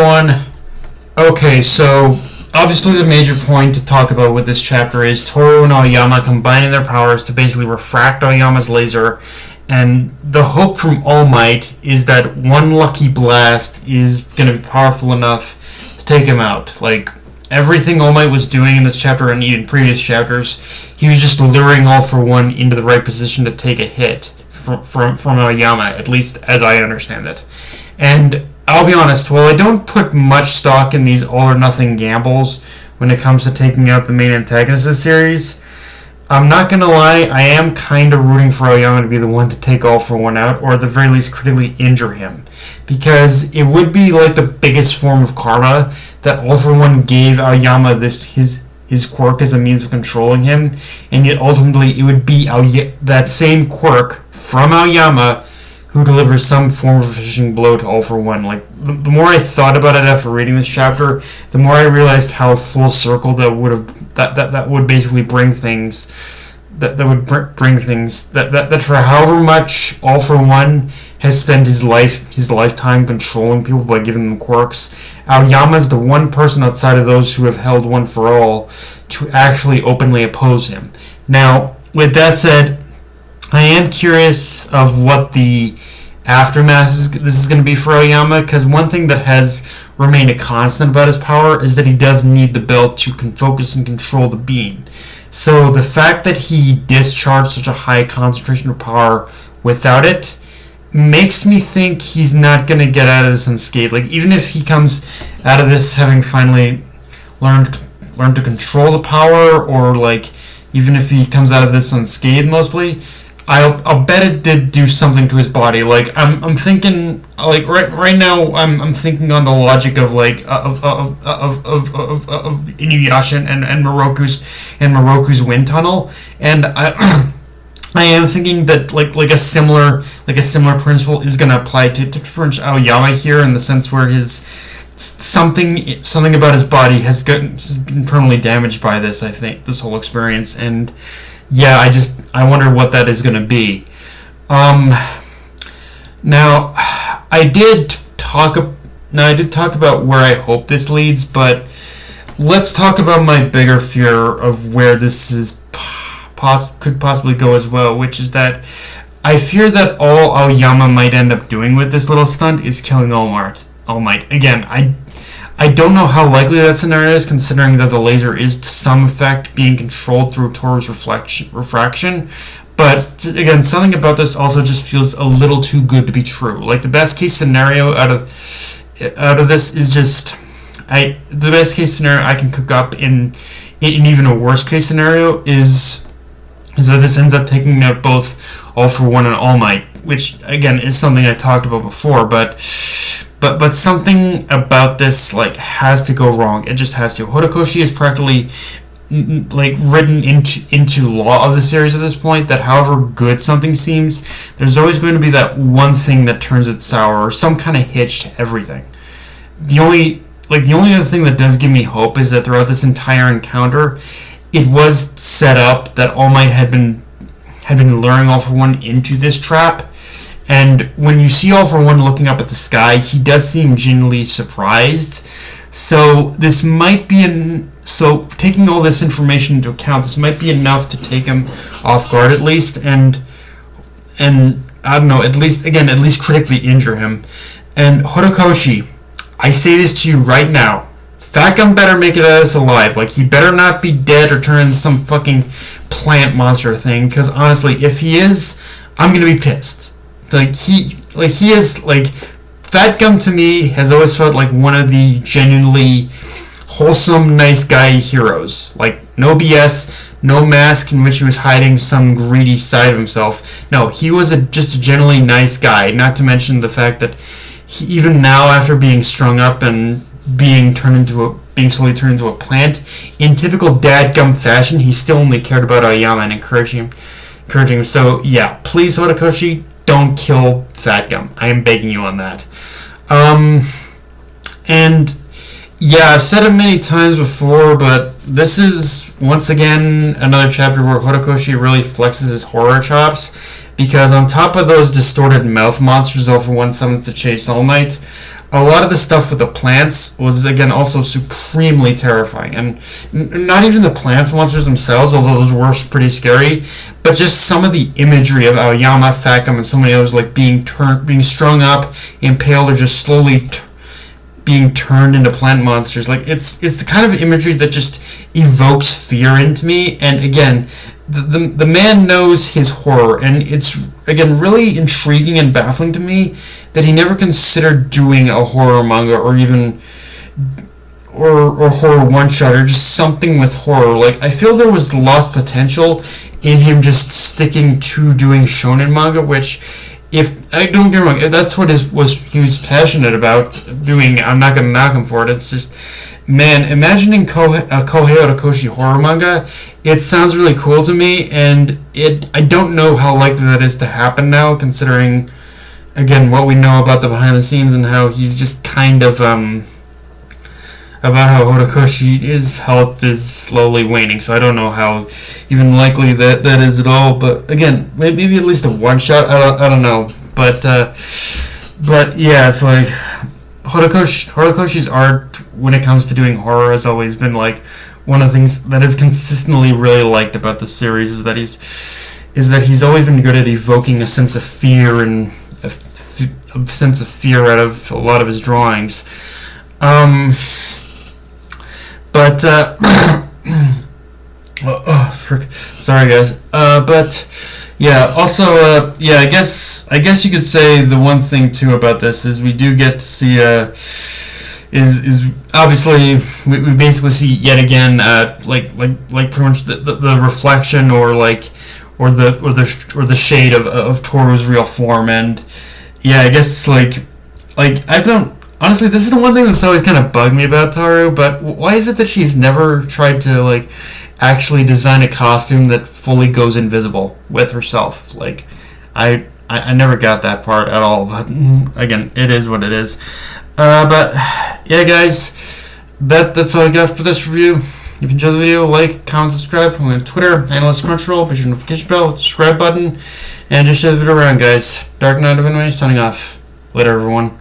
everyone. Okay, so obviously the major point to talk about with this chapter is Toru and Aoyama combining their powers to basically refract Aoyama's laser, and the hope from All Might is that one lucky blast is going to be powerful enough to take him out. Like, everything All Might was doing in this chapter and even previous chapters, he was just luring All for One into the right position to take a hit from Aoyama, at least as I understand it. And I'll be honest, while I don't put much stock in these all-or-nothing gambles when it comes to taking out the main antagonist of the series, I'm not going to lie, I am kind of rooting for Aoyama to be the one to take All for One out, or at the very least critically injure him. Because it would be like the biggest form of karma that All for One gave Aoyama his quirk as a means of controlling him, and yet ultimately it would be that same quirk from Aoyama who delivers some form of a finishing blow to All for One. Like, the more I thought about it after reading this chapter, the more I realized how full circle that would basically bring things. That for however much All for One has spent his lifetime controlling people by giving them quirks, Aoyama is the one person outside of those who have held One for All to actually openly oppose him. Now, with that said, I am curious of what the aftermath this is going to be for Aoyama, because one thing that has remained a constant about his power is that he does need the belt to focus and control the beam. So the fact that he discharged such a high concentration of power without it makes me think he's not going to get out of this unscathed. Like, even if he comes out of this having finally learned to control the power, or like even if he comes out of this unscathed mostly, I'll bet it did do something to his body. Like, I'm thinking, like, right now I'm thinking on the logic of like of Inuyasha and Moroku's wind tunnel, and I am thinking that like a similar principle is going to apply to Prince Aoyama here, in the sense where his something about his body has been permanently damaged by this. I think this whole experience, and yeah, I wonder what that is going to be. Now, I did talk about where I hope this leads, but let's talk about my bigger fear of where this could possibly go as well, which is that I fear that all Aoyama might end up doing with this little stunt is killing All Might. Again, I don't know how likely that scenario is, considering that the laser is to some effect being controlled through Toru's refraction. But again, something about this also just feels a little too good to be true. Like, the best case scenario out of this is just the best case scenario I can cook up in even a worst case scenario is that this ends up taking out both All for One and All Might, which again is something I talked about before, but something about this like has to go wrong. It just has to. Horikoshi is practically like written into law of the series at this point, that however good something seems, there's always going to be that one thing that turns it sour, or some kind of hitch to everything. The only other thing that does give me hope is that throughout this entire encounter, it was set up that All Might had been luring All for One into this trap. And when you see All for One looking up at the sky, he does seem genuinely surprised. So this might be taking all this information into account, this might be enough to take him off guard at least, and I don't know, at least critically injure him. And Horikoshi, I say this to you right now, Fat Gum better make it out of this alive. Like, he better not be dead or turn into some fucking plant monster thing, because honestly, if he is, I'm gonna be pissed. He is, Fat Gum to me has always felt like one of the genuinely wholesome, nice guy heroes. Like, no BS, no mask in which he was hiding some greedy side of himself. No, he was just a genuinely nice guy, not to mention the fact that even now, after being strung up and being slowly turned into a plant, in typical dadgum fashion, he still only cared about Aoyama and encouraging him. So yeah, please, Horikoshi, don't kill Fat Gum. I am begging you on that. And Yeah, I've said it many times before, but this is once again another chapter where Horikoshi really flexes his horror chops. Because on top of those distorted mouth monsters over one summoned to chase All Might, a lot of the stuff with the plants was again also supremely terrifying. And not even the plant monsters themselves, although those were pretty scary, but just some of the imagery of Aoyama, Facum, and so many others like being strung up, impaled, or just slowly being turned into plant monsters. Like it's the kind of imagery that just evokes fear into me. And again, the man knows his horror, and it's again really intriguing and baffling to me that he never considered doing a horror manga or even or horror one shot or just something with horror. Like I feel there was lost potential in him just sticking to doing shonen manga, which, if I don't get me wrong, if that's what he was passionate about doing, I'm not gonna knock him for it. It's just, man, imagining Kohei Horikoshi horror manga, it sounds really cool to me, and I don't know how likely that is to happen now, considering again what we know about the behind the scenes and how he's just kind of about how Horikoshi's health is slowly waning. So I don't know how even likely that is at all. But again, maybe at least a one shot. I don't know. But yeah, it's like Horikoshi's art when it comes to doing horror has always been like one of the things that I've consistently really liked about the series is that he's always been good at evoking a sense of fear and a sense of fear out of a lot of his drawings. But sorry guys. But yeah. Also, yeah. I guess you could say the one thing too about this is we do get to see is obviously we basically see yet again like pretty much the reflection or the shade of Toru's real form. And yeah, I guess like I don't. Honestly, this is the one thing that's always kind of bugged me about Toru, but why is it that she's never tried to, like, actually design a costume that fully goes invisible with herself? Like, I never got that part at all, but again, it is what it is. But, yeah, guys, that's all I got for this review. If you enjoyed the video, like, comment, subscribe. I'm on Twitter, Analyst Crunchyroll, push the notification bell, hit the subscribe button, and just share the video around, guys. Dark Knight of Anime, signing off. Later, everyone.